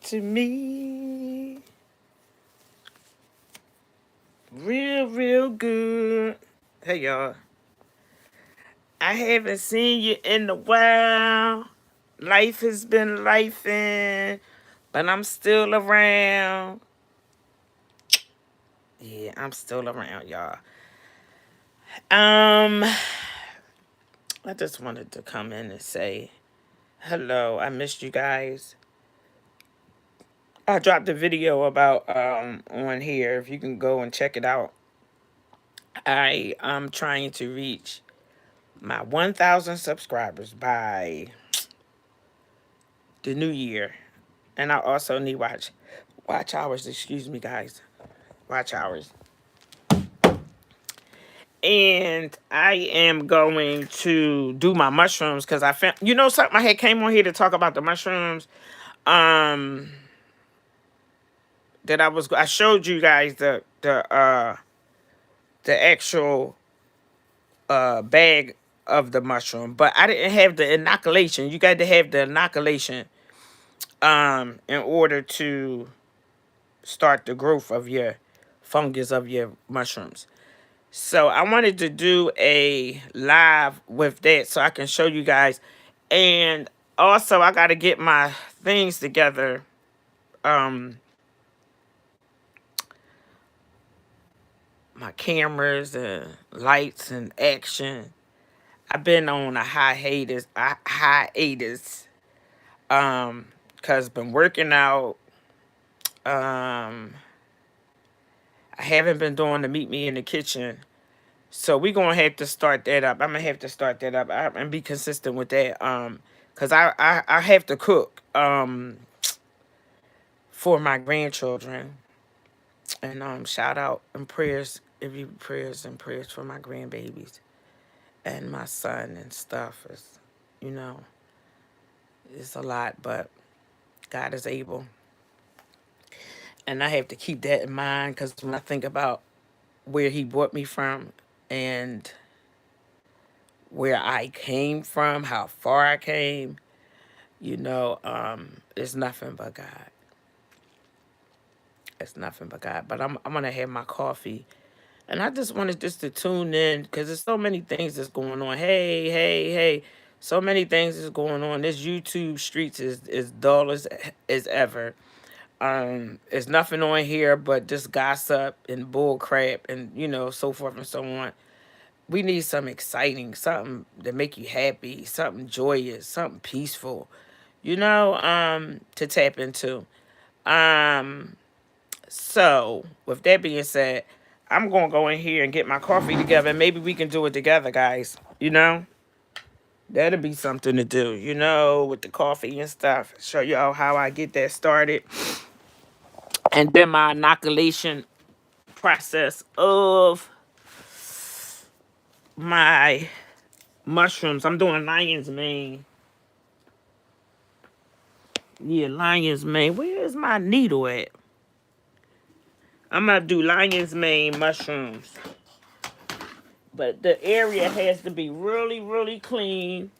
to me. Real good. Hey, y'all. I haven't seen you in a while. Life has been lifing, but I'm still around. Yeah, I'm still around, y'all. I just wanted to come in and say hello. I missed you guys. I dropped a video about on here. If you can go and check it out. I am trying to reach my 1,000 subscribers by the new year. And I also need watch hours, excuse me guys. Watch hours. And I am going to do my mushrooms because I found, you know, something I had came on here to talk about the mushrooms. That I showed you guys the actual bag of the mushroom, but I didn't have the inoculation. You got to have the inoculation in order to start the growth of your fungus of your mushrooms. So I wanted to do a live with that so I can show you guys. And also I got to get my things together. My cameras and lights and action. I've been on a hiatus. Cause been working out. I haven't been doing the meet me in the kitchen. So we're gonna have to start that up. I'm gonna have to start that up and be consistent with that. Cause I have to cook for my grandchildren. And shout out and prayers, if you prayers for my grandbabies and my son and stuff. Is, you know, it's a lot, but God is able. And I have to keep that in mind because when I think about where he brought me from and where I came from, how far I came, you know, it's nothing but God. It's nothing but God. But I'm gonna have my coffee, and I just wanted just to tune in because there's so many things that's going on. Hey, so many things is going on. This YouTube streets is dull as ever. There's nothing on here but just gossip and bull crap and, you know, so forth and so on. We need something exciting, something that make you happy, something joyous, something peaceful, you know, to tap into. So with that being said, I'm gonna go in here and get my coffee together. Maybe we can do it together, guys. You know, that'll be something to do, you know, with the coffee and stuff. Show y'all how I get that started. And then my inoculation process of my mushrooms. I'm doing lion's mane. Yeah, lion's mane. Where is my needle at? I'm going to do lion's mane mushrooms. But the area has to be really clean.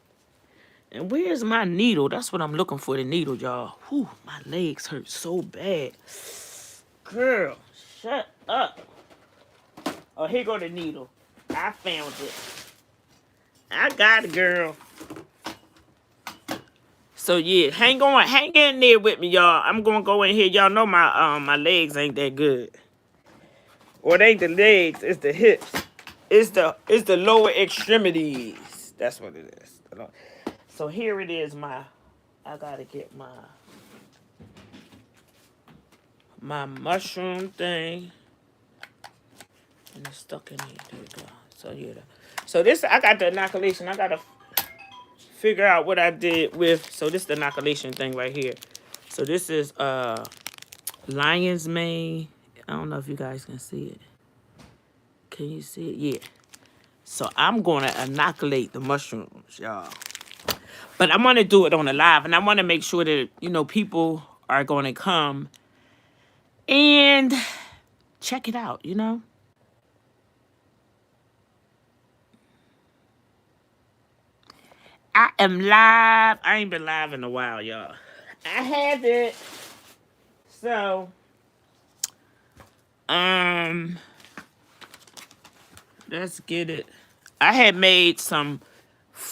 And where's my needle? That's what I'm looking for, the needle, y'all. Whew, my legs hurt so bad. Girl, shut up. Oh, here go the needle. I found it. I got it, girl. So yeah, hang in there with me, y'all. I'm gonna go in here. Y'all know my legs ain't that good. Or it ain't the legs, it's the hips. It's the lower extremities. That's what it is. So here it is, I gotta get my mushroom thing. And it's stuck in here. There we go. So yeah. So this, I got the inoculation. I gotta figure out what I did with. So this is the inoculation thing right here. So this is lion's mane. I don't know if you guys can see it. Can you see it? Yeah. So I'm gonna inoculate the mushrooms, y'all. But I'm gonna do it on the live, and I want to make sure that, you know, people are gonna come and check it out. You know. I am live. I ain't been live in a while, y'all. I have it. So, let's get it. I had made some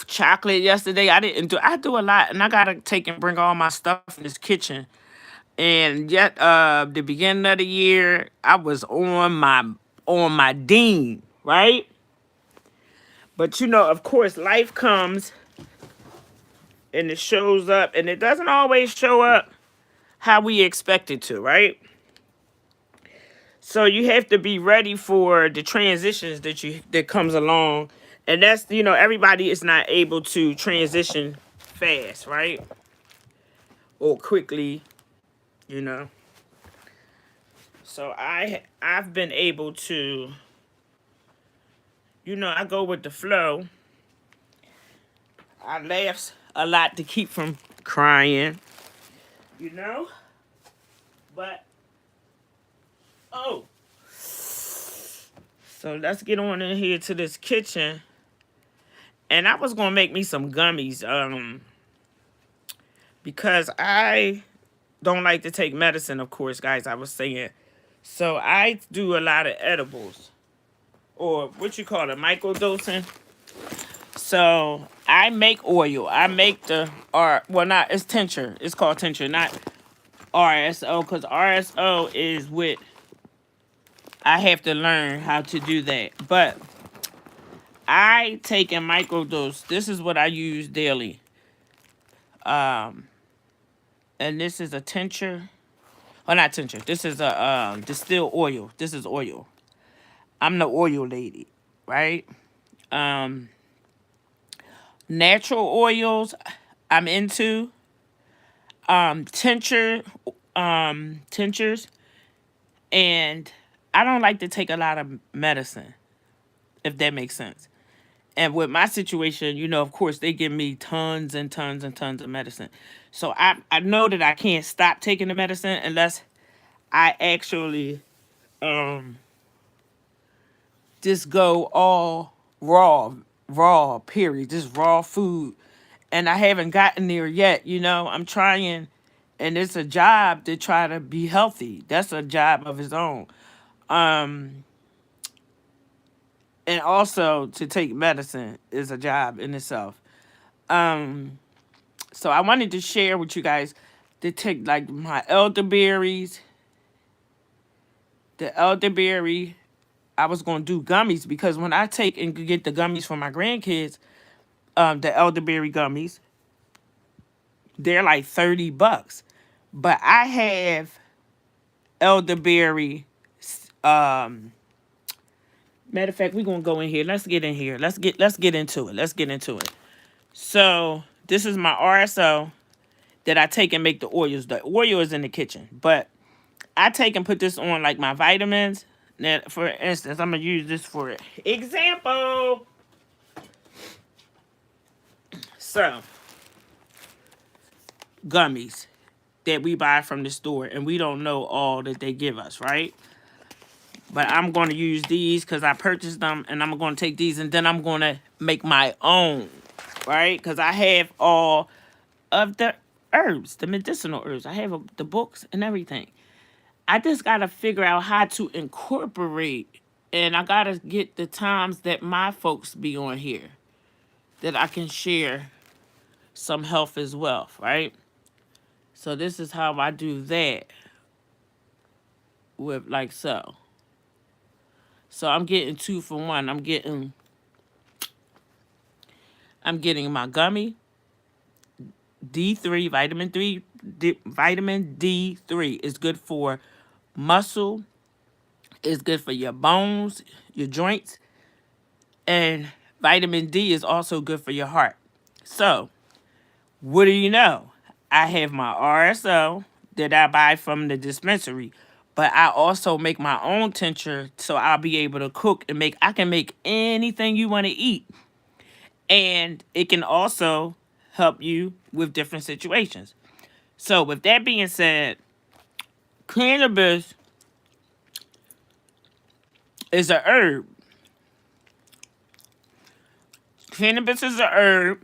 chocolate yesterday. I do a lot, and I gotta take and bring all my stuff in this kitchen. And yet, the beginning of the year, I was on my dean, right? But you know, of course, life comes and it shows up, and it doesn't always show up how we expect it to, right? So you have to be ready for the transitions that comes along, and that's, you know, everybody is not able to transition fast, right? Or quickly, you know. So I've been able to, you know, I go with the flow. I laugh a lot to keep from crying, you know. But oh, so let's get on in here to this kitchen. And I was gonna make me some gummies, because I don't like to take medicine, of course, guys. I was saying, so I do a lot of edibles, or what you call it, microdosing. So I make oil. I make not, it's tincture. It's called tincture, not RSO, because RSO is what I have to learn how to do that. But I take a microdose. This is what I use daily. And this is a tincture. Oh, not tincture. This is a distilled oil. This is oil. I'm the oil lady, right? Natural oils I'm into. Tinctures, and I don't like to take a lot of medicine, if that makes sense. And with my situation, you know, of course, they give me tons and tons and tons of medicine. So I know that I can't stop taking the medicine unless I actually just go all raw, period. Just raw food. And I haven't gotten there yet, you know. I'm trying, and it's a job to try to be healthy. That's a job of its own. And also to take medicine is a job in itself. So I wanted to share with you guys to take like my elderberries. The elderberry, I was gonna do gummies because when I take and get the gummies for my grandkids, the elderberry gummies, they're like $30. But I have elderberry. Matter of fact, we're gonna go in here. Let's get in here. Let's get into it. Let's get into it. So this is my RSO that I take and make the oils. The oil is in the kitchen, but I take and put this on like my vitamins. Now, for instance, I'm gonna use this for example. So gummies that we buy from the store, and we don't know all that they give us, right? But I'm going to use these because I purchased them, and I'm going to take these, and then I'm going to make my own, right? Because I have all of the herbs, the medicinal herbs. I have the books and everything. I just got to figure out how to incorporate, and I got to get the times that my folks be on here that I can share some health as well, right? So this is how I do that with like so. So I'm getting 2 for 1. I'm getting my gummy D3, vitamin D3 is good for muscle, it's good for your bones, your joints, and vitamin D is also good for your heart. So, what do you know? I have my RSO that I buy from the dispensary, but I also make my own tincture, so I'll be able to cook and I can make anything you want to eat. And it can also help you with different situations. So with that being said, cannabis is a herb. Cannabis is a herb.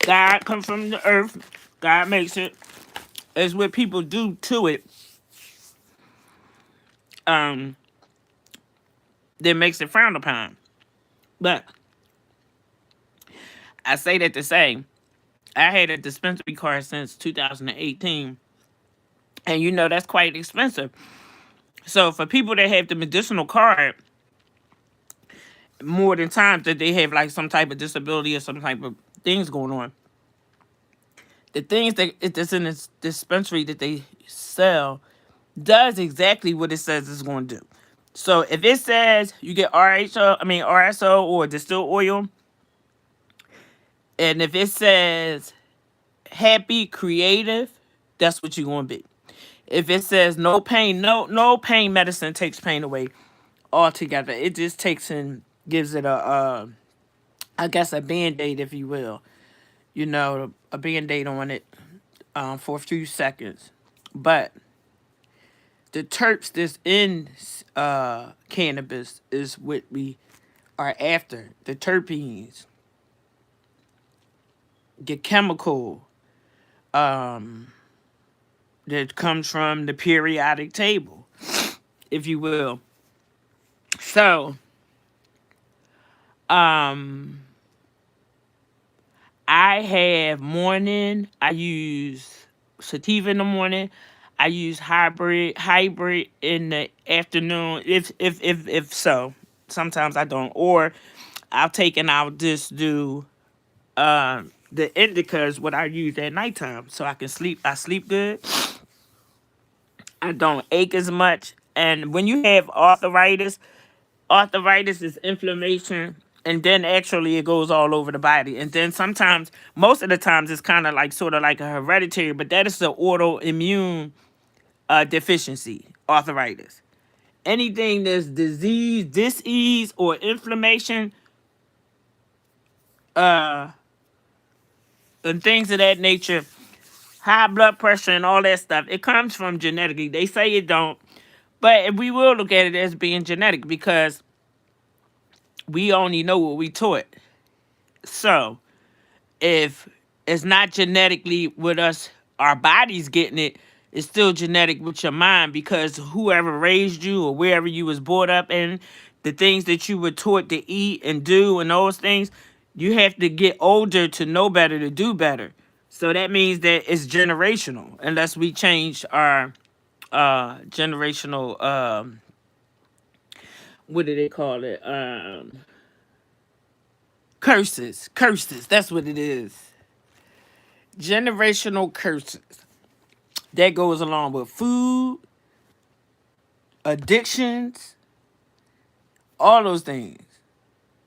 God comes from the earth. God makes it. is what people do to it um, that makes it frowned upon. But I say that to say, I had a dispensary card since 2018, and you know that's quite expensive. So for people that have the medicinal card, more than times that they have like some type of disability or some type of things going on, the things that's in this dispensary that they sell does exactly what it says it's going to do. So if it says you get RSO or distilled oil, and if it says happy, creative, that's what you're going to be. If it says no pain, no pain medicine takes pain away altogether. It just takes and gives it I guess a band-aid, if you will. You know, a band-aid on it for a few seconds. But the terps that's in cannabis is what we are after. The terpenes, the chemical that comes from the periodic table, if you will. So, I have morning. I use sativa in the morning. I use hybrid in the afternoon. If so, sometimes I don't. Or I'll take and I'll just do the indica is what I use at nighttime, so I can sleep. I sleep good. I don't ache as much. And when you have arthritis is inflammation, and then actually it goes all over the body. And then sometimes, most of the times, it's kind of like sort of like a hereditary, but that is the autoimmune deficiency, arthritis. Anything that's disease, or inflammation, and things of that nature, high blood pressure and all that stuff, it comes from genetically. They say it don't, but we will look at it as being genetic because we only know what we taught. So if it's not genetically with us, our bodies getting it, it's still genetic with your mind, because whoever raised you or wherever you was brought up in, the things that you were taught to eat and do and those things, you have to get older to know better, to do better. So that means that it's generational, unless we change our generational what do they call it? Curses. That's what it is. Generational curses. That goes along with food, addictions, all those things.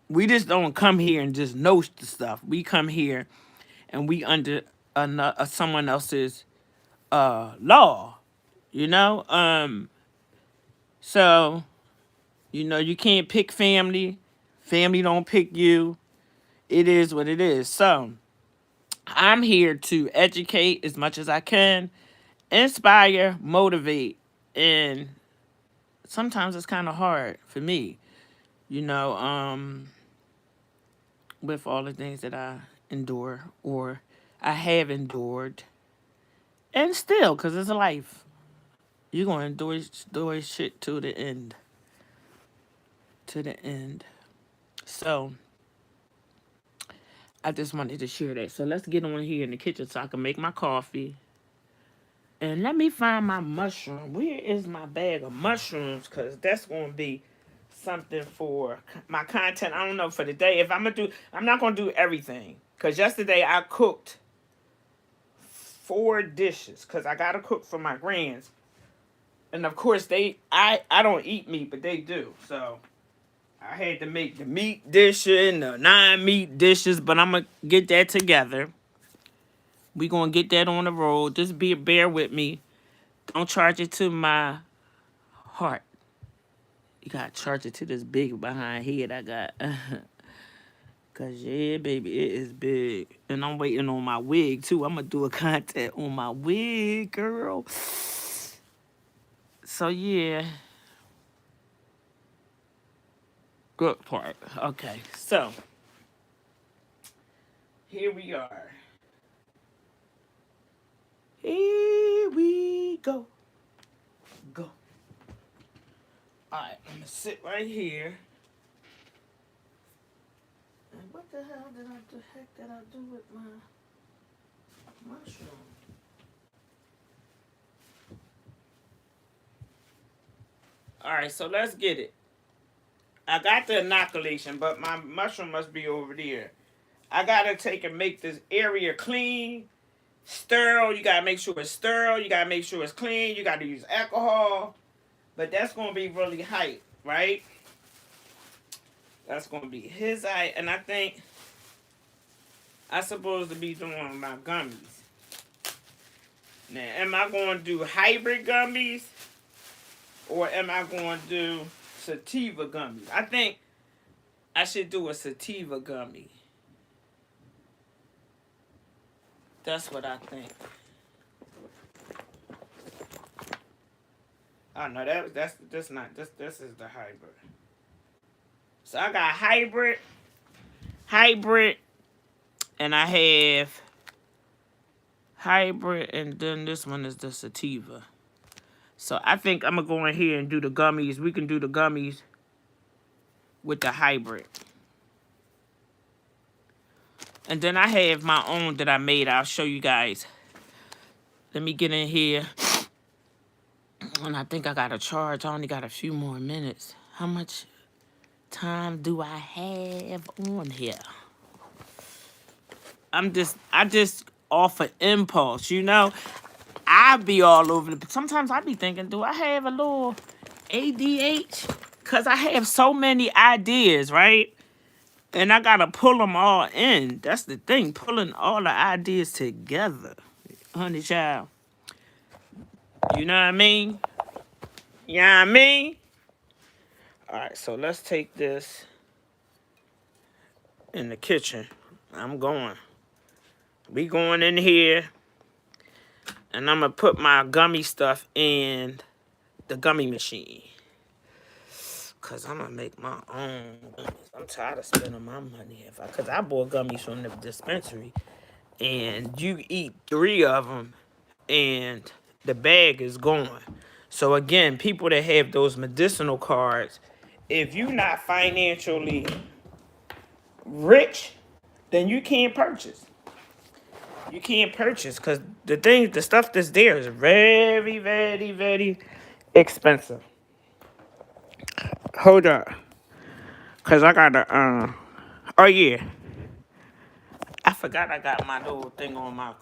We just don't come here and just know the stuff. We come here and we under someone else's law, you know? So, you know, you can't pick family. Family don't pick you. It is what it is. So, I'm here to educate as much as I can, inspire, motivate, and sometimes it's kind of hard for me, you know, with all the things that I endure or I have endured, and still, because it's life. You're going to endure shit to the end. To the end. So, I just wanted to share that. So, let's get on here in the kitchen so I can make my coffee. And let me find my mushroom. Where is my bag of mushrooms? Because that's going to be something for my content. I don't know for the day. If I'm going to do, I'm not going to do everything. Because yesterday I cooked 4 dishes. Because I got to cook for my grands. And of course, I don't eat meat, but they do. So I had to make the meat dish and the non-meat dishes. But I'm going to get that together. We going to get that on the road. Just bear with me. Don't charge it to my heart. You gotta charge it to this big behind head I got. Cause yeah, baby, it is big. And I'm waiting on my wig too. I'm gonna do a content on my wig, girl. So yeah. Good part. Okay, so here we are. Here go. Go. Alright, I'm gonna sit right here. And what the hell did I do with my mushroom? Alright, so let's get it. I got the inoculation, but my mushroom must be over there. I gotta take and make this area clean, sterile. You gotta make sure it's sterile. You gotta make sure it's clean. You gotta use alcohol. But that's gonna be really hype, right? That's gonna be his eye, and I think I'm supposed to be doing my gummies. Now, am I going to do hybrid gummies, or am I going to do sativa gummies? I think I should do a sativa gummy. That's what I think. Oh no, that's not this is the hybrid. So I got hybrid, and I have hybrid, and then this one is the sativa. So I think I'm gonna go in here and do the gummies. We can do the gummies with the hybrid. And then I have my own that I made. I'll show you guys. Let me get in here. And I think I got to charge. I only got a few more minutes. How much time do I have on here? I just off of impulse, you know? I be all over the... Sometimes I be thinking, do I have a little ADH? Because I have so many ideas, right? And I got to pull them all in. That's the thing, pulling all the ideas together. Honey child. You know what I mean? You know what I mean? All right, so let's take this in the kitchen. I'm going. We going in here. And I'm going to put my gummy stuff in the gummy machine. Because I'm going to make my own gummies. I'm tired of spending my money. Because I bought gummies from the dispensary. And you eat 3 of them. And the bag is gone. So again, people that have those medicinal cards, if you're not financially rich, then you can't purchase. You can't purchase because the stuff that's there is very, very, very expensive. Hold up. Because I got to, oh yeah. I forgot I got my little thing on my,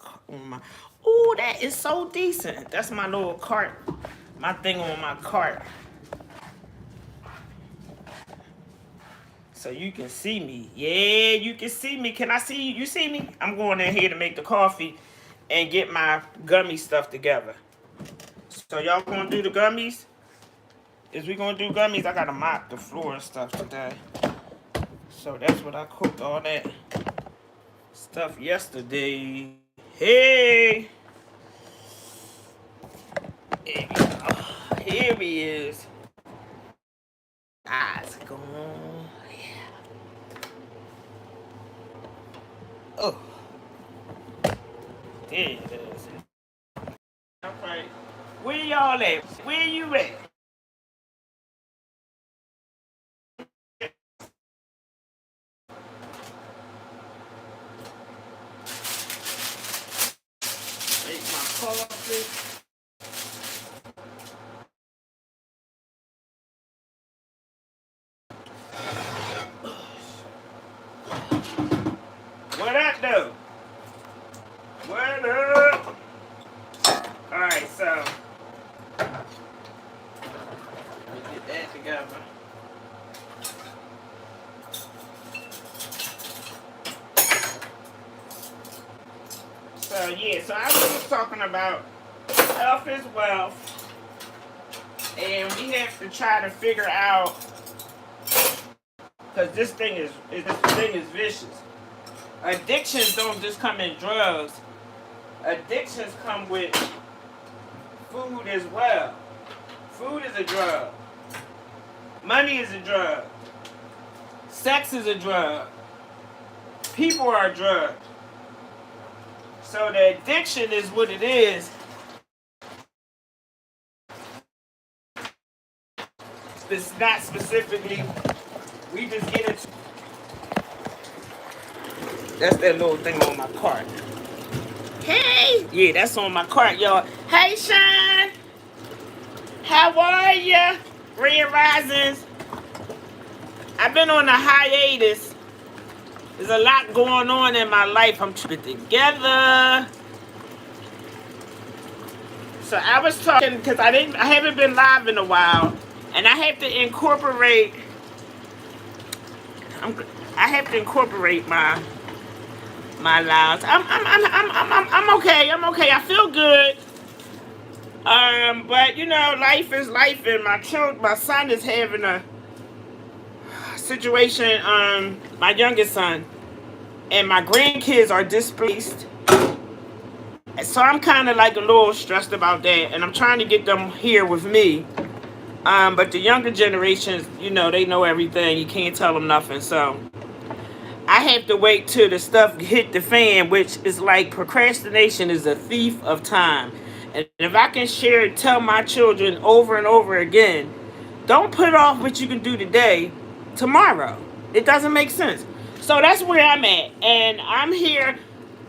oh, that is so decent. That's my little cart, my thing on my cart. So you can see me. Yeah, you can see me. Can I see you? You see me? I'm going in here to make the coffee and get my gummy stuff together. So y'all gonna do the gummies? Is we gonna do gummies? I gotta mop the floor and stuff today. So that's what I cooked all that stuff yesterday. Hey! Here he is. Eyes gone. Yeah. Oh. There it is. Okay. Where y'all at? Where you at? Make my coffee. What up, though? What up? Alright, so let me get that together. So yeah, so I was talking about health is wealth, and we have to try to figure out, because this thing is vicious. Addictions don't just come in drugs. Addictions come with food as well. Food is a drug. Money is a drug. Sex is a drug. People are drugs. So the addiction is what it is. not specifically. We just get into. That's that little thing on my cart. Hey, yeah, that's on my cart, y'all. Hey, Sean, how are ya? Red Risings. I've been on a hiatus. There's a lot going on in my life. I'm trying to get together. So I was talking because I haven't been live in a while, and I have to incorporate. I have to incorporate my lives. I'm okay. I'm okay. I feel good. But you know, life is life, and my son is having a situation. My youngest son and my grandkids are displaced. So I'm kind of like a little stressed about that, and I'm trying to get them here with me. But the younger generations, you know, they know everything. You can't tell them nothing. So I have to wait till the stuff hit the fan, which is like procrastination is a thief of time. And if I can tell my children over and over again, don't put off what you can do today, tomorrow. It doesn't make sense. So that's where I'm at, and I'm here.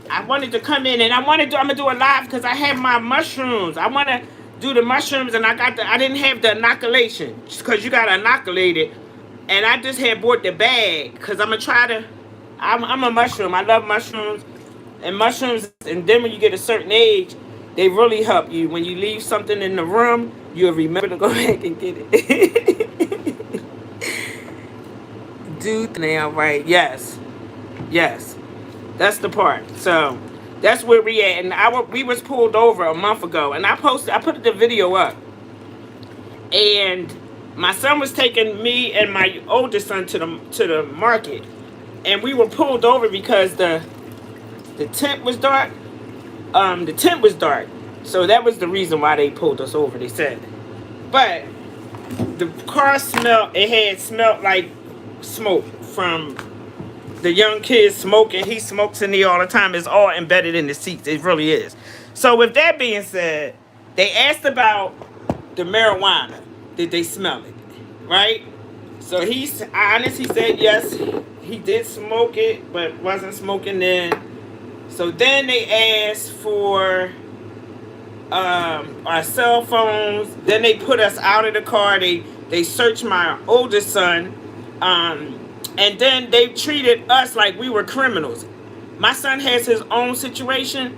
I wanted to come in, and I'm gonna do a live because I have my mushrooms. I want to do the mushrooms, and I didn't have the inoculation because you got to inoculate it, and I just had bought the bag because I'm gonna try to. I'm a mushroom. I love mushrooms, and then when you get a certain age, they really help you. When you leave something in the room, you'll remember to go back and get it. Dude, now, right? Yes. That's the part. So that's where we at. And we was pulled over a month ago, and I put the video up. And my son was taking me and my oldest son to the market, and we were pulled over because the tent was dark. The tent was dark, so that was the reason why they pulled us over. They said, but the car smelled like smoke from the young kid smoking. He smokes in there all the time. It's all embedded in the seats. It really is. So with that being said, they asked about the marijuana. Did they smell it? Right? So he's honest. He said yes, he did smoke it, but wasn't smoking then. So then they asked for our cell phones. Then they put us out of the car. They searched my oldest son. And then they treated us like we were criminals. My son has his own situation.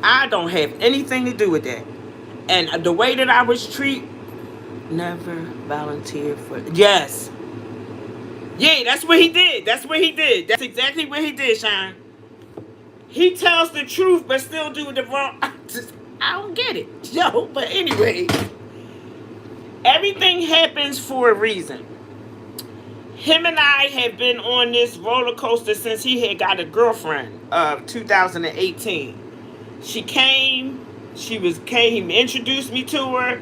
I don't have anything to do with that. And the way that I was treated, never volunteered for. Yes. Yeah, that's what he did. That's That's exactly what he did, Sean. He tells the truth, but still do the wrong. I don't get it. Yo, but anyway, everything happens for a reason. Him and I have been on this roller coaster since he had got a girlfriend of 2018. He introduced me to her.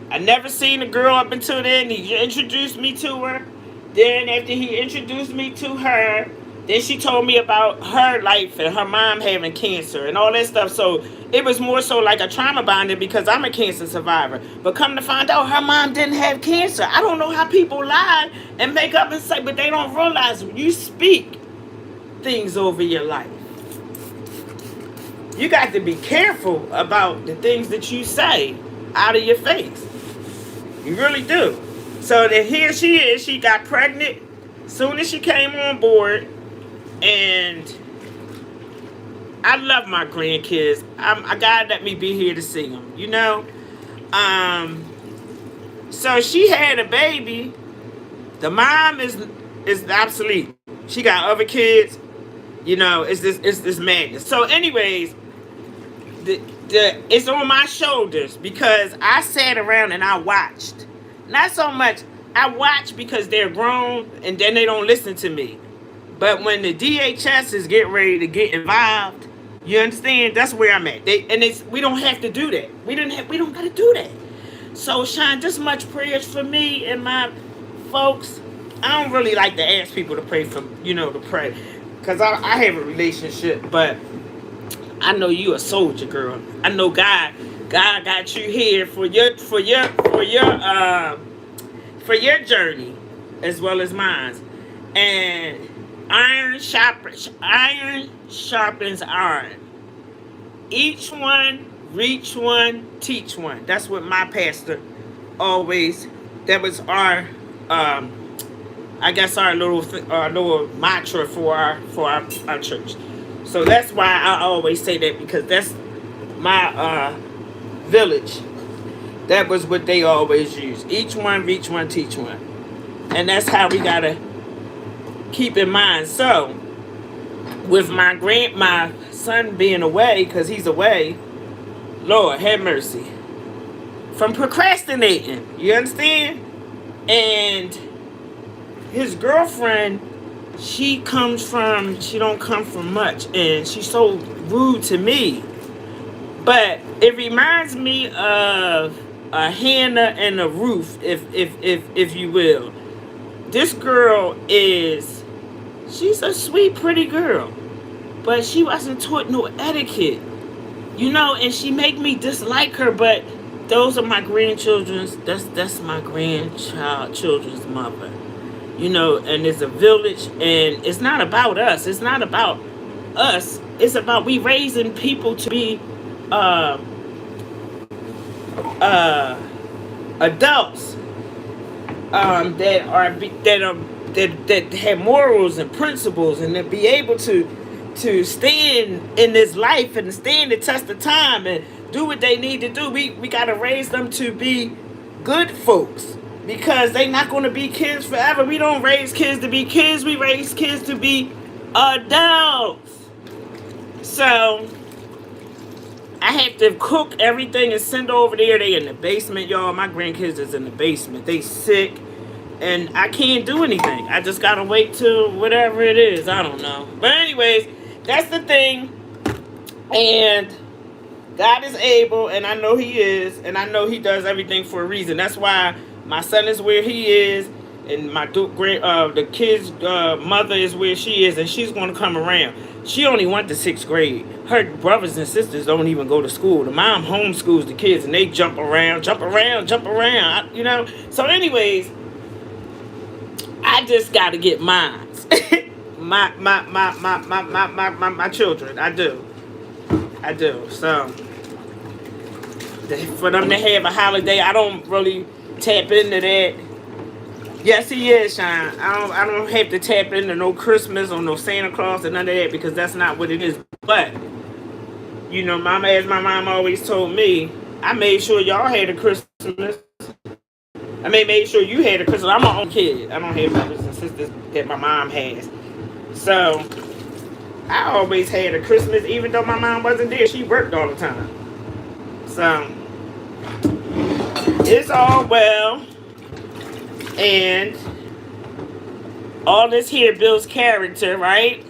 I never seen a girl up until then. He introduced me to her. Then after he introduced me to her, then she told me about her life and her mom having cancer and all that stuff. So it was more so like a trauma bonding because I'm a cancer survivor. But come to find out, her mom didn't have cancer. I don't know how people lie and make up and say, but they don't realize when you speak things over your life, you got to be careful about the things that you say out of your face. You really do. So then here she is. She got pregnant soon as she came on board. And I love my grandkids. God let me be here to see them, you know. So she had a baby. The mom is obsolete. She got other kids. You know, it's this madness. So, anyways, it's on my shoulders because I sat around and I watched. Not so much. I watch because they're grown and then they don't listen to me. But when the DHS is getting ready to get involved, you understand? That's where I'm at. We don't have to do that. We don't got to do that. So, Sean, just much prayers for me and my folks. I don't really like to ask people to pray to pray. Because I have a relationship, but I know you a soldier, girl. I know God got you here for your for your journey as well as mine. And iron sharpens iron. Each one, reach one, teach one. That's what my pastor always. That was our, I guess our little mantra for our church. So that's why I always say that, because that's my village. That was what they always use. Each one, reach one, teach one. And that's how we gotta keep in mind. So, with my son being away, because he's away, Lord have mercy, from procrastinating. You understand? And his girlfriend, she don't come from much, and she's so rude to me. But it reminds me of a Hannah and a Ruth, if you will. This girl she's a sweet, pretty girl, but she wasn't taught no etiquette, and she make me dislike her. But those are my grandchildren's. That's my children's mother, And it's a village, and it's not about us. It's not about us. It's about we raising people to be adults that have morals and principles, and to be able to stand in this life and stand the test of time and do what they need to do. We got to raise them to be good folks, because they're not going to be kids forever. We don't raise kids to be kids. We raise kids to be adults. So I have to cook everything and send over there. They in the basement, y'all. My grandkids is in the basement. They sick, and I can't do anything. I just gotta wait till whatever it is. I don't know. But anyways, that's the thing. And God is able, and I know He is, and I know He does everything for a reason. That's why my son is where he is, and my the kid's mother is where she is, and she's gonna come around. She only went to 6th grade. Her brothers and sisters don't even go to school. The mom homeschools the kids, and they jump around. So anyways, I just got to get mine. my children. I do. So for them to have a holiday, I don't really tap into that. Yes, he is, Sean. I don't have to tap into no Christmas or no Santa Claus or none of that, because that's not what it is. But as my mom always told me, I made sure y'all had a Christmas. Made sure you had a Christmas. I'm my own kid. I don't have brothers and sisters that my mom has. So I always had a Christmas, even though my mom wasn't there. She worked all the time. So it's all well. And all this here builds character, right?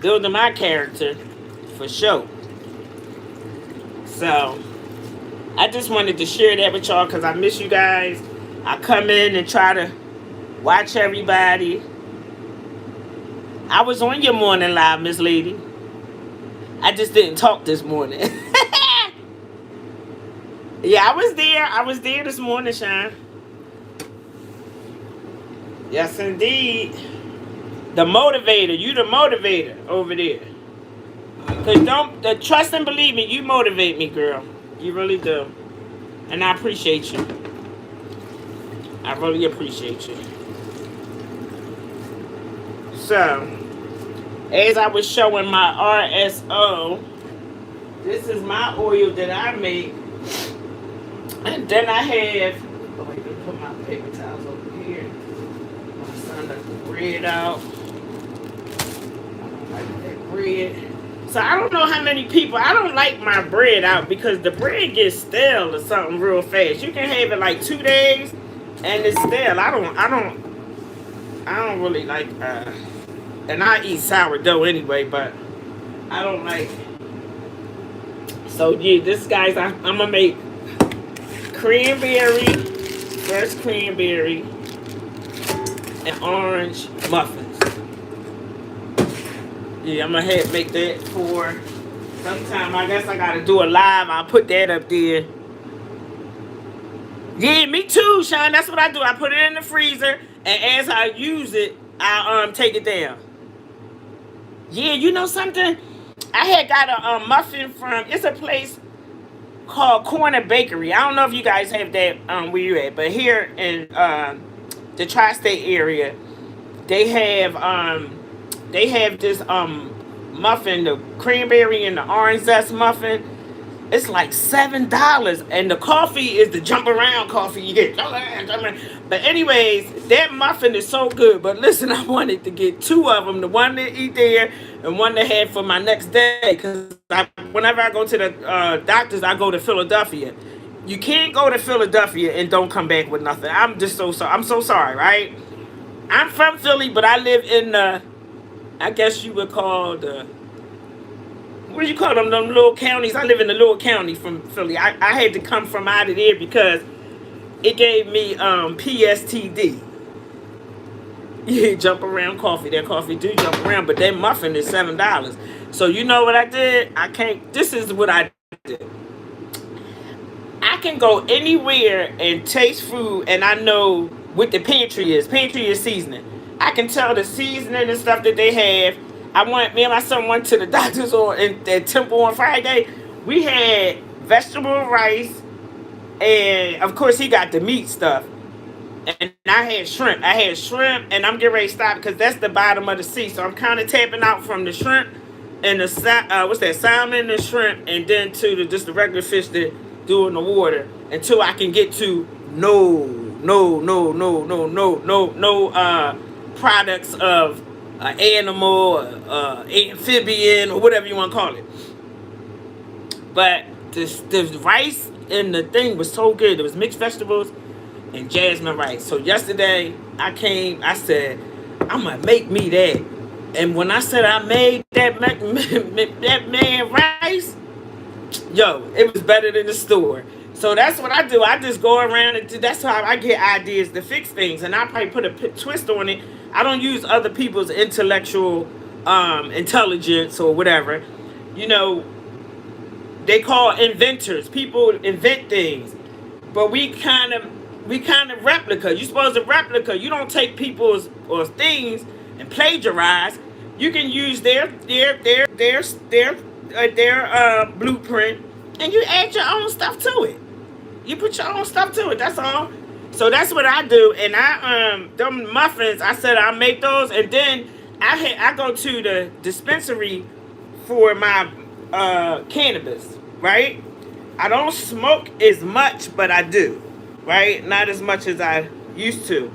Building my character, for sure. So I just wanted to share that with y'all, because I miss you guys. I come in and try to watch everybody. I was on your morning live, Miss Lady. I just didn't talk this morning. Yeah, I was there this morning, Sean. Yes, indeed. The motivator. You the motivator over there. Because trust and believe me, you motivate me, girl. You really do. And I appreciate you. I really appreciate you. So, as I was showing my RSO, this is my oil that I make. And then I have, let me put my paper towels over here. My son left the bread out. I don't like that bread. So I don't know how many people, I don't like my bread out, because the bread gets stale or something real fast. You can have it like 2 days and it's stale. I don't really like, and I eat sourdough anyway, but I don't like it. So yeah, this guys, I'm gonna make fresh cranberry, and orange muffins. Yeah, I'm gonna make that for sometime. I guess I gotta do a live. I'll put that up there. Yeah, me too, Sean. That's what I do. I put it in the freezer, and as I use it, I take it down. Yeah, you know something? I had got a muffin from. It's a place called Corner Bakery. I don't know if you guys have that where you at, but here in the tri-state area, they have this muffin, the cranberry and the orange zest muffin. It's like $7, and the coffee is the jump around coffee you get. But anyways, that muffin is so good. But listen, I wanted to get two of them: the one to eat there, and one to have for my next day. Because whenever I go to the doctors, I go to Philadelphia. You can't go to Philadelphia and don't come back with nothing. I'm just so sorry. I'm so sorry, right? I'm from Philly, but I live in the, I guess you would call the, what do you call them little counties? I live in the little county from Philly. I had to come from out of there because it gave me PSTD. Yeah, jump around coffee. That coffee do jump around, but that muffin is $7. So you know what I did? I can't. This is what I did. I can go anywhere and taste food, and I know what the pantry is. Pantry is seasoning. I can tell the seasoning and stuff that they have. Me and my son went to the doctor's at Temple on Friday. We had vegetable rice, and of course he got the meat stuff. And I had shrimp. And I'm getting ready to stop because that's the bottom of the sea. So I'm kind of tapping out from the shrimp and the salmon and shrimp, and then to just the regular fish that do in the water until I can get to no products of animal, amphibian, or whatever you want to call it. But the rice and the thing was so good. There was mixed vegetables and jasmine rice. So yesterday I said, I'm gonna make me that. And when I said I made that man rice, yo, it was better than the store. So that's what I do. I just go around and that's how I get ideas to fix things. And I probably put a twist on it. I don't use other people's intellectual intelligence or whatever. You know, they call inventors. People invent things, but we kind of replica. You're supposed to replica. You don't take people's or things and plagiarize. You can use their blueprint, and you add your own stuff to it. You put your own stuff to it. That's all. So that's what I do. And them muffins, I said I make those, and then I go to the dispensary for my cannabis. Right? I don't smoke as much, but I do. Right? Not as much as I used to.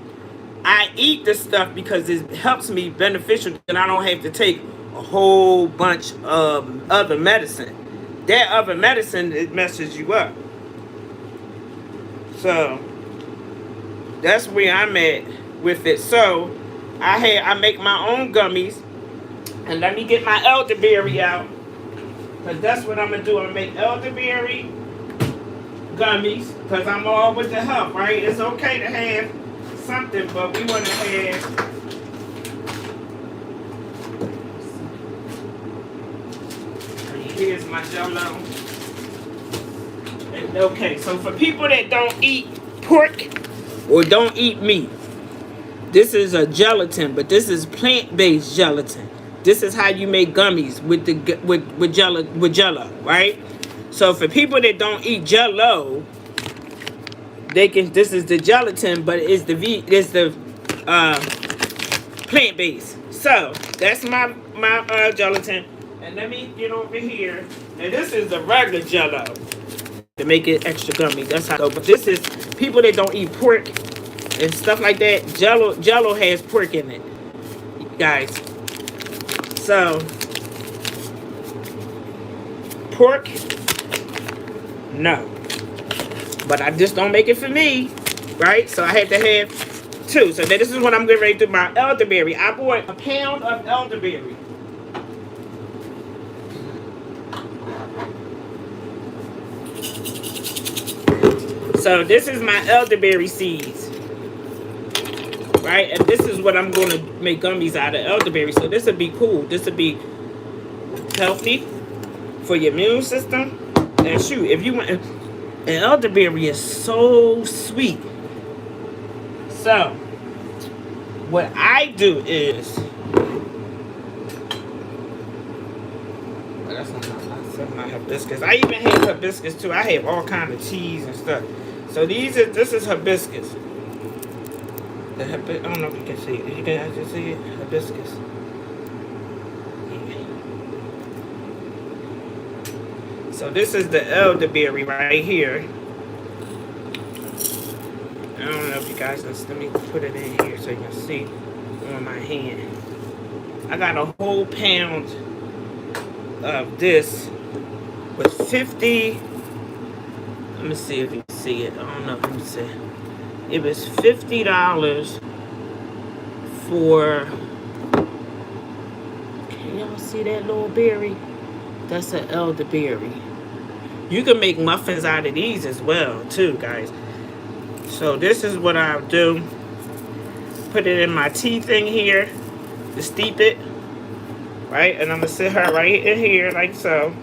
I eat the stuff because it helps me beneficial, and I don't have to take a whole bunch of other medicine. That other medicine, it messes you up. So that's where I'm at with it. So I make my own gummies, and let me get my elderberry out, because that's what I'm gonna do. I'm gonna make elderberry gummies, because I'm all with the help, right? It's okay to have something, but we want to have here's my jello. And okay, so for people that don't eat pork or don't eat meat, this is a gelatin, but this is plant-based gelatin. This is how you make gummies with jello, right? So for people that don't eat jello, they can. This is the gelatin, but it's the plant-based. So that's my gelatin. And let me get over here. And this is the regular jello to make it extra gummy. That's how. But this is people that don't eat pork and stuff like that. Jello has pork in it, guys. So pork, no. But I just don't make it for me, right? So I had to have two. So this is what I'm getting ready to do. My elderberry. I bought a pound of elderberry. So this is my elderberry seeds, right? And this is what I'm going to make gummies out of, elderberry. So this would be cool. This would be healthy for your immune system. And shoot, if you want, And elderberry is so sweet. So, what I do is, well, that's not hibiscus. I even have hibiscus too. I have all kind of teas and stuff. So this is hibiscus. I don't know if you can see it. You can just see it? Hibiscus. Yeah. So this is the elderberry right here. I don't know if you guys can, let me put it in here so you can see on my hand. I got a whole pound of this with 50. Let me see if you can see it. I don't know if you can see it. It was $50 for. Can y'all see that little berry? That's an elderberry. You can make muffins out of these as well, too, guys. So this is what I'll do. Put it in my tea thing here to steep it, right? And I'm gonna sit her right in here like so.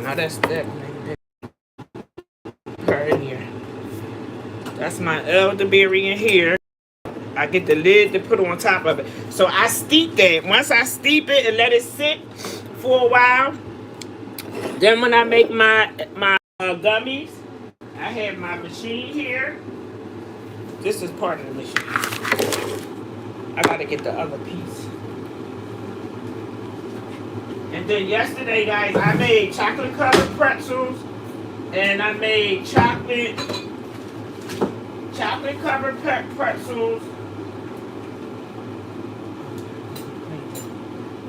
Now that's that. Her in here. That's my elderberry in here. I get the lid to put on top of it. So I steep that. Once I steep it and let it sit for a while, then when I make my gummies, I have my machine here. This is part of the machine. I gotta get the other piece. And then yesterday, guys, I made chocolate covered pretzels, and I made chocolate covered pretzels.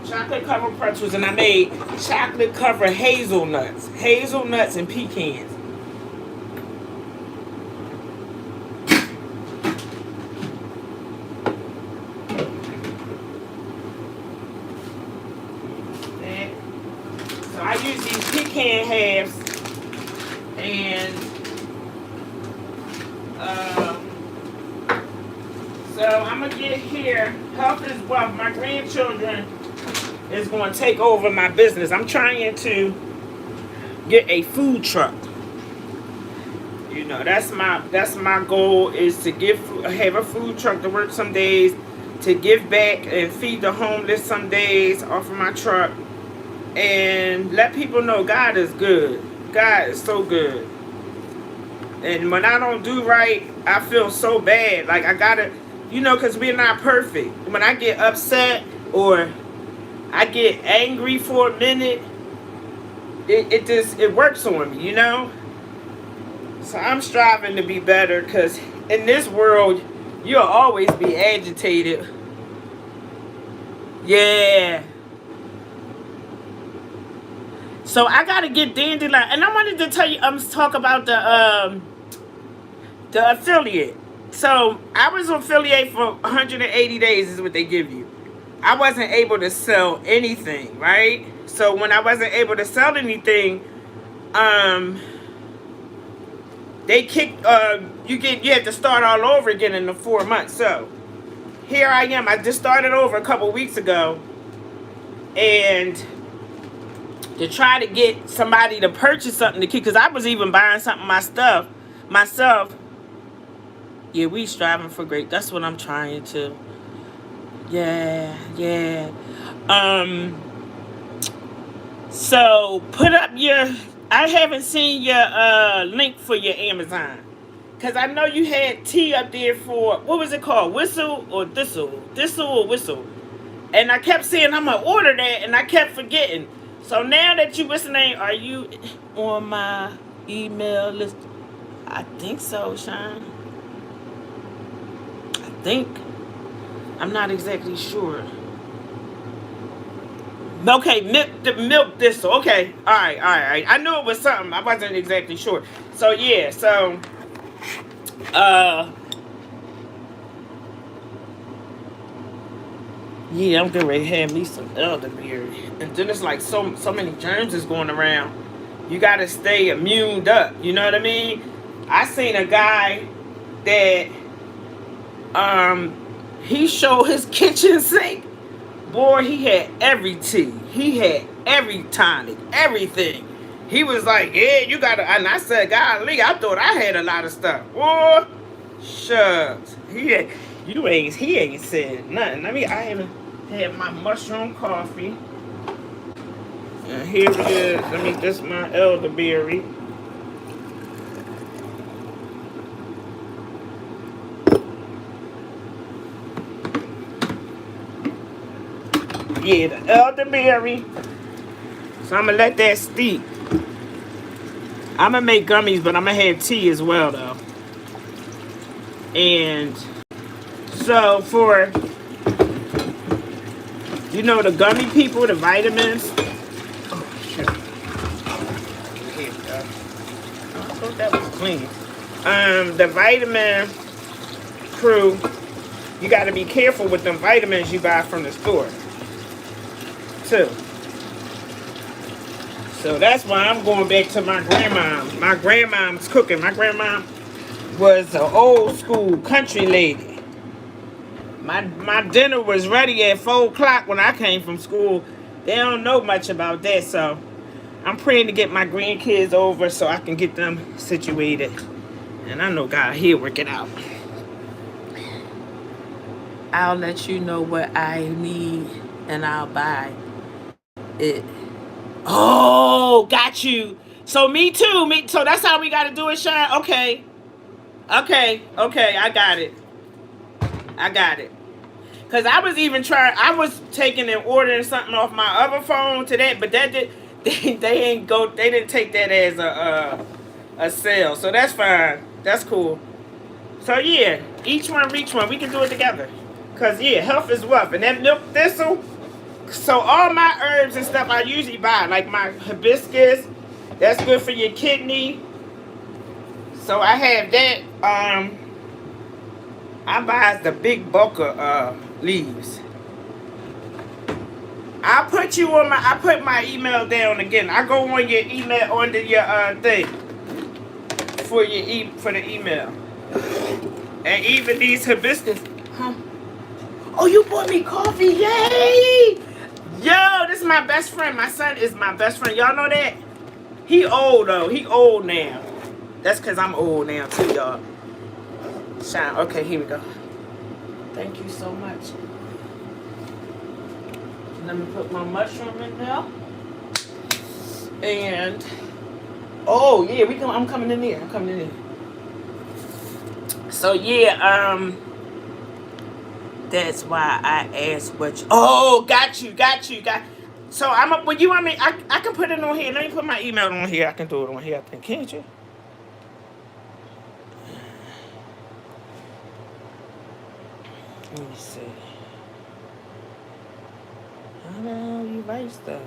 Chocolate covered pretzels, and I made chocolate covered hazelnuts and pecans. So I use these pecan halves, and so I'm gonna get here. Health is wealth. My grandchildren is going to take over my business. I'm trying to get a food truck. You know, that's my goal, is to have a food truck to work some days, to give back and feed the homeless some days off of my truck, and let people know God is good. God is so good. And when I don't do right, I feel so bad. Like I gotta, because we're not perfect. When I get upset or I get angry for a minute, it works on me, So I'm striving to be better, because in this world, you'll always be agitated. Yeah. So I gotta get dandelion, and I wanted to tell you, talk about the affiliate. So I was affiliate for 180 days is what they give you. I wasn't able to sell anything, right? So when I wasn't able to sell anything, they kicked. You have to start all over again in the 4 months. So here I am. I just started over a couple weeks ago, and to try to get somebody to purchase something to keep, because I was even buying something myself. Yeah, we striving for great. That's what I'm trying to. Yeah. So put up your. I haven't seen your link for your Amazon, because I know you had tea up there for, what was it called? Whistle or thistle? Thistle or whistle? And I kept saying I'm gonna order that, and I kept forgetting. So now that you listening, are you on my email list? I think so, Sean. I think. I'm not exactly sure. Okay, milk thistle. Okay, all right. I knew it was something. I wasn't exactly sure. So yeah, yeah, I'm getting ready to have me some elderberry. And then it's like so many germs is going around. You gotta stay immuned up. You know what I mean? I seen a guy that he showed his kitchen sink. Boy, he had every tea. He had every tonic, everything. He was like, yeah, you got to, and I said, golly, I thought I had a lot of stuff. Oh, shucks. He ain't said nothing. I haven't had my mushroom coffee. And here it is. This is my elderberry. Yeah, the elderberry. So I'm going to let that steep. I'm going to make gummies, but I'm going to have tea as well, though. And so for, the gummy people, the vitamins. Oh, shit. Here we go. I thought that was clean. The vitamin crew, you got to be careful with them vitamins you buy from the store, too. So that's why I'm going back to my grandma. My grandma's cooking. My grandma was an old school country lady. My dinner was ready at 4 o'clock when I came from school. They don't know much about that, so I'm praying to get my grandkids over so I can get them situated. And I know God, He'll work it out. I'll let you know what I need and I'll buy it. Oh, got you. So me too. So that's how we got to do it, Sean. Okay. I got it. Because I was even I was taking and ordering something off my other phone today, but that they didn't take that as a sale. So that's fine. That's cool. So yeah, each one reach one. We can do it together. Because yeah, health is wealth. And that milk thistle. So all my herbs and stuff I usually buy, like my hibiscus, that's good for your kidney. So I have that. I buy the big bulk of leaves. I put my email down again. I go on your email under your thing for the email. And even these hibiscus. Huh? Oh, you bought me coffee. Yay! Yo, this is my best friend. My son is my best friend. Y'all know that? He old, though. He old now. That's because I'm old now, too, y'all. Shine. Okay, here we go. Thank you so much. Let me put my mushroom in there. And, oh, yeah, I'm coming in there. So, yeah, that's why I asked what you... Oh, got you. So, when you want me... I can put it on here. Let me put my email on here. I can do it on here, I think. Can't you? Let me see. How the hell you write stuff?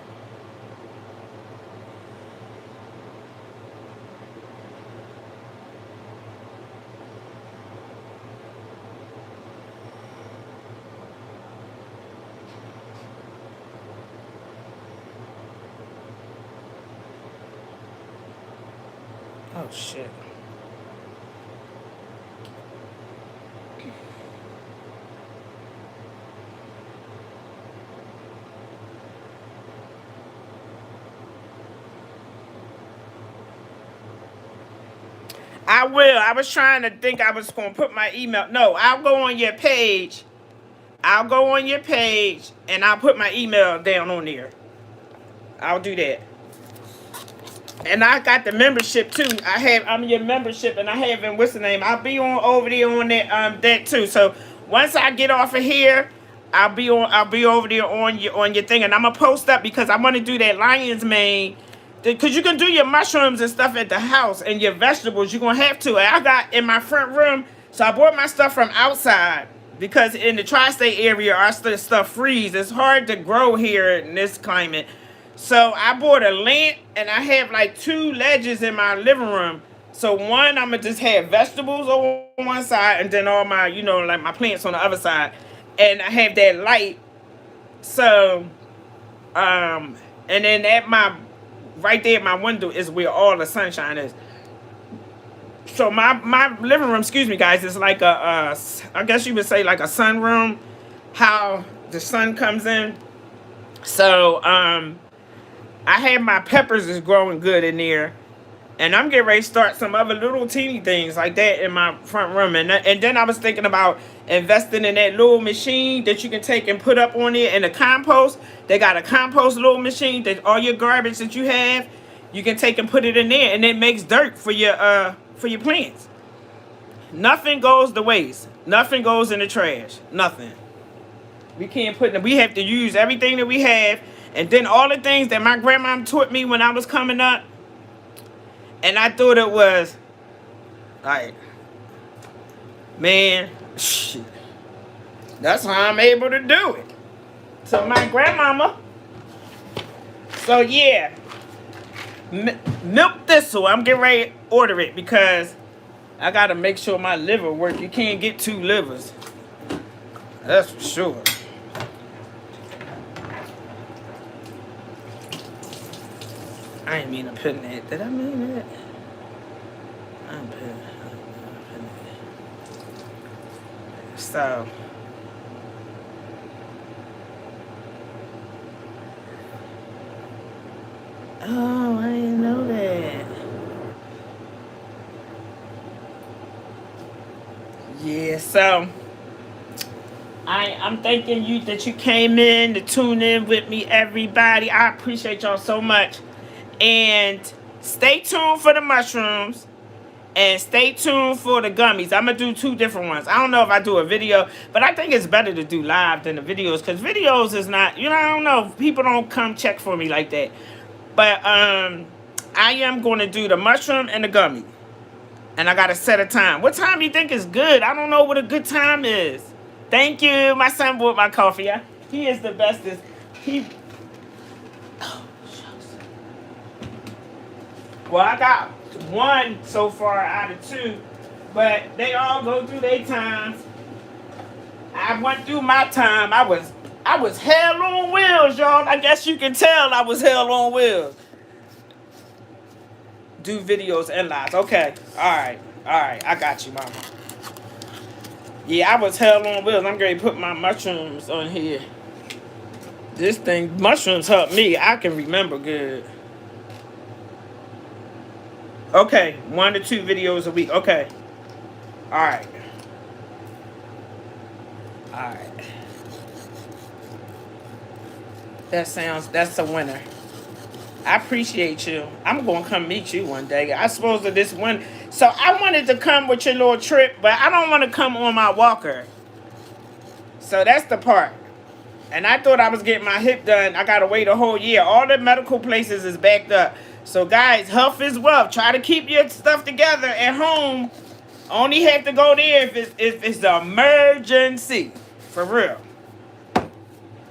Oh, shit. I will. I was trying to think I was going to put my email. No, I'll go on your page. And I'll put my email down on there. I'll do that. And I got the membership too. I'm your membership, and I have what's the name? I'll be on over there on that too. So once I get off of here, I'll be over there on your thing, and I'm gonna post up because I want to do that lion's mane. Because you can do your mushrooms and stuff at the house and your vegetables. You're going to have to. And I got in my front room, so I bought my stuff from outside because in the tri-state area, our stuff freeze. It's hard to grow here in this climate. So I bought a lamp, and I have like 2 ledges in my living room. So one, I'm going to just have vegetables on one side and then all my, like my plants on the other side. And I have that light. So, and then right there at my window is where all the sunshine is. So my living room, excuse me guys, is like I guess you would say like a sunroom, how the sun comes in. So I have my peppers is growing good in there. And I'm getting ready to start some other little teeny things like that in my front room. And then I was thinking about investing in that little machine that you can take and put up on it in the compost. They got a compost little machine that all your garbage that you have, you can take and put it in there, and it makes dirt for your plants. Nothing goes to waste. Nothing goes in the trash. Nothing. We can't put we have to use everything that we have. And then all the things that my grandma taught me when I was coming up, and I thought it was like, man, shit. That's how I'm able to do it. So my grandmama. So yeah, milk thistle. I'm getting ready to order it because I gotta make sure my liver work. You can't get 2 livers. That's for sure. I ain't mean to put that. Did I mean that? I'm putting that. So. Oh, I didn't know that. Yeah, so I'm thanking you that you came in to tune in with me, everybody. I appreciate y'all so much. And stay tuned for the mushrooms. And stay tuned for the gummies. I'm going to do 2 different ones. I don't know if I do a video, but I think it's better to do live than the videos. Because videos is not, I don't know. People don't come check for me like that. But I am going to do the mushroom and the gummy. And I got to set a time. What time do you think is good? I don't know what a good time is. Thank you. My son bought my coffee. He is the bestest. Well, I got 1 so far out of 2. But they all go through their times. I went through my time. I was hell on wheels, y'all. I guess you can tell I was hell on wheels. Do videos and lives. Okay. All right. I got you, mama. Yeah, I was hell on wheels. I'm going to put my mushrooms on here. This thing, mushrooms help me. I can remember good. Okay. 1 to 2 videos a week. Okay. All right. That's a winner. I appreciate you. I'm going to come meet you one day. I suppose that this one. So I wanted to come with your little trip, but I don't want to come on my walker. So that's the part. And I thought I was getting my hip done. I got to wait a whole year. All the medical places is backed up. So guys, health is wealth. Try to keep your stuff together at home. Only have to go there if it's an emergency. For real.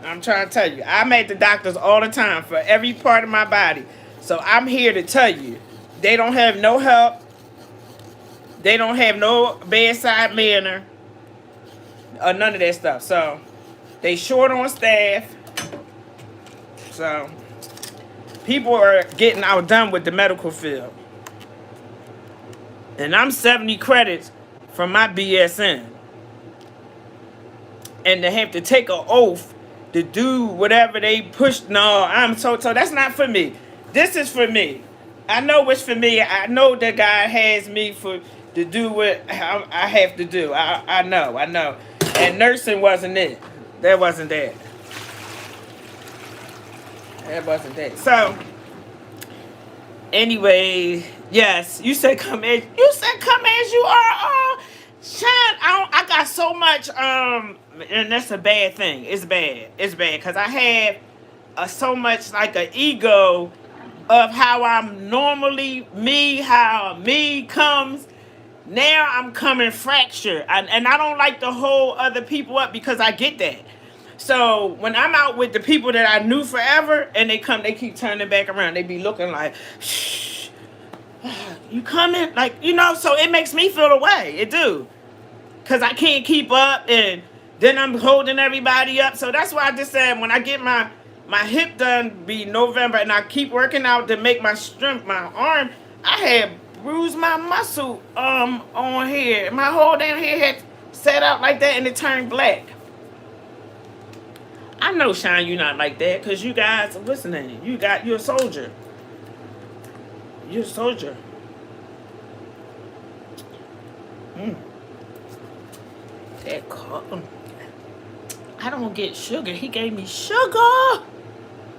I'm trying to tell you. I'm at the doctors all the time for every part of my body. So I'm here to tell you. They don't have no help. They don't have no bedside manner. Or none of that stuff. So they short on staff. So people are getting outdone with the medical field. And I'm 70 credits from my BSN. And to have to take an oath to do whatever they push. No, so that's not for me. This is for me. I know what's for me. I know that God has me to do what I have to do. I know. And nursing wasn't it. That wasn't that. So, anyway, yes, you said come as you are. Sean, I got so much, and that's a bad thing. It's bad because I have so much like an ego of how I'm normally how me comes. Now I'm coming fractured, and I don't like to hold other people up because I get that. So when I'm out with the people that I knew forever, and they keep turning back around. They be looking like, shh. You coming? Like, so it makes me feel away. It do. Because I can't keep up, and then I'm holding everybody up. So that's why I just said when I get my hip done be November, and I keep working out to make my strength, my arm, I had bruised my muscle on here. My whole damn hair had set out like that, and it turned black. I know, Shine, you're not like that, because you guys, what's the name? You're a soldier. You're a soldier. Mm. That I don't get sugar. He gave me sugar.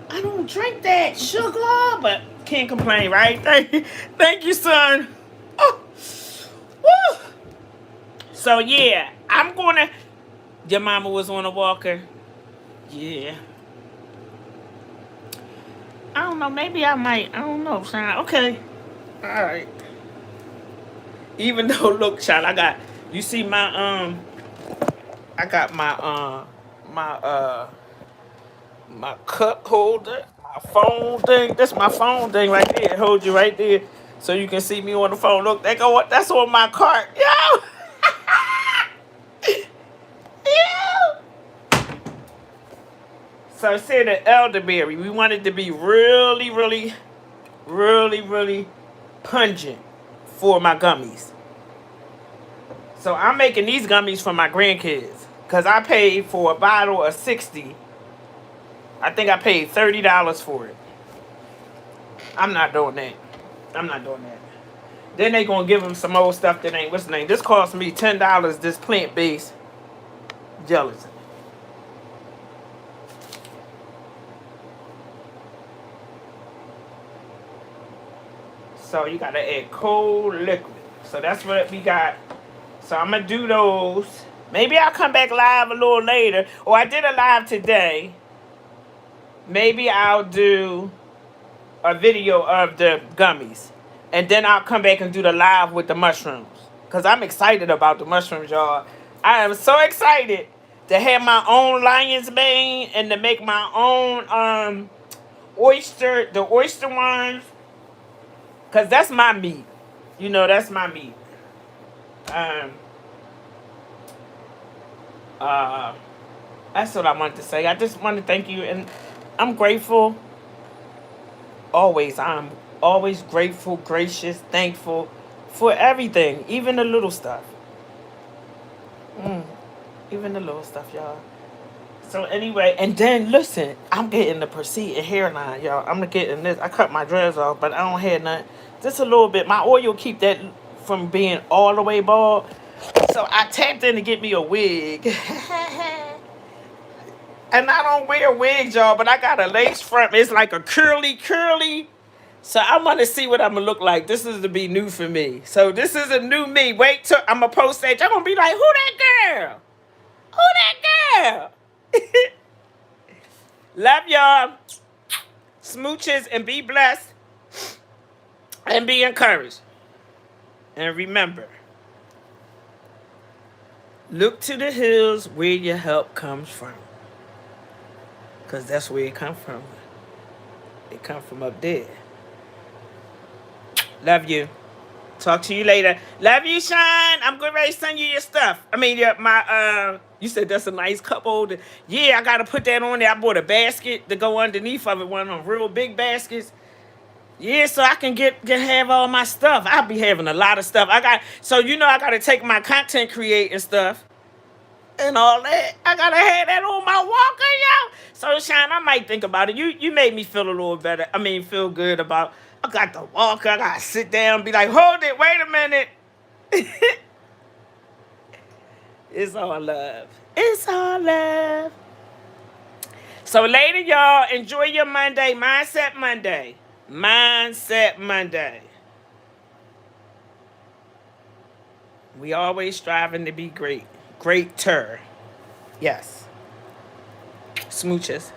I don't drink that sugar, but can't complain, right? Thank you, son. Oh, woo. So yeah, I'm gonna. Your mama was on a walker. Yeah. I don't know. Maybe I might. I don't know, son. Okay. All right. Even though, look, child, I got. You see my I got my cup holder, my phone thing. That's my phone thing right there. Hold you right there, so you can see me on the phone. Look, that's on my cart. Yo, yo. So I said the elderberry. We want it to be really, really, really, really pungent for my gummies. So I'm making these gummies for my grandkids because I paid for a bottle of 60. I think I paid $30 for it. I'm not doing that. I'm not doing that. Then they gonna give them some old stuff that ain't, what's the name? This cost me $10. This plant-based gelatin. So you gotta add cold liquid. So that's what we got. So I'm gonna do those. Maybe I'll come back live a little later. Or I did a live today. Maybe I'll do a video of the gummies. And then I'll come back and do the live with the mushrooms. Because I'm excited about the mushrooms, y'all. I am so excited to have my own lion's mane and to make my own the oyster ones. Because that's my meat. You know, that's my meat. That's what I wanted to say. I just want to thank you. And I'm grateful. Always. I'm always grateful, gracious, thankful for everything. Even the little stuff. Even the little stuff, y'all. So anyway, and then listen, I'm getting the Proceed hairline, y'all. I'm getting this. I cut my dreads off, but I don't have nothing. Just a little bit. My oil keep that from being all the way bald. So I tapped in to get me a wig. And I don't wear wigs, y'all, but I got a lace front. It's like a curly. So I want to see what I'm going to look like. This is to be new for me. So this is a new me. Wait till I'm going to post that. Y'all going to be like, who that girl? Who that girl? Love y'all. Smooches and be blessed. And be encouraged. And remember, look to the hills where your help comes from. Because that's where it comes from. It comes from up there. Love you. Talk to you later. Love you, Shine. I'm going ready to send you your stuff. I mean, you said that's a nice cup holder. Yeah, I got to put that on there. I bought a basket to go underneath of it. One of them real big baskets. Yeah, so I can have all my stuff. I'll be having a lot of stuff. I got to take my content creating stuff and all that. I got to have that on my walker, yo. So, Shine, I might think about it. You made me feel a little better. I mean, feel good about, I got the walker. I got to sit down and be like, hold it, wait a minute. It's all love. It's all love. So later, y'all, enjoy your Monday. Mindset Monday. Mindset Monday. We always striving to be great. Greater. Yes. Smooches.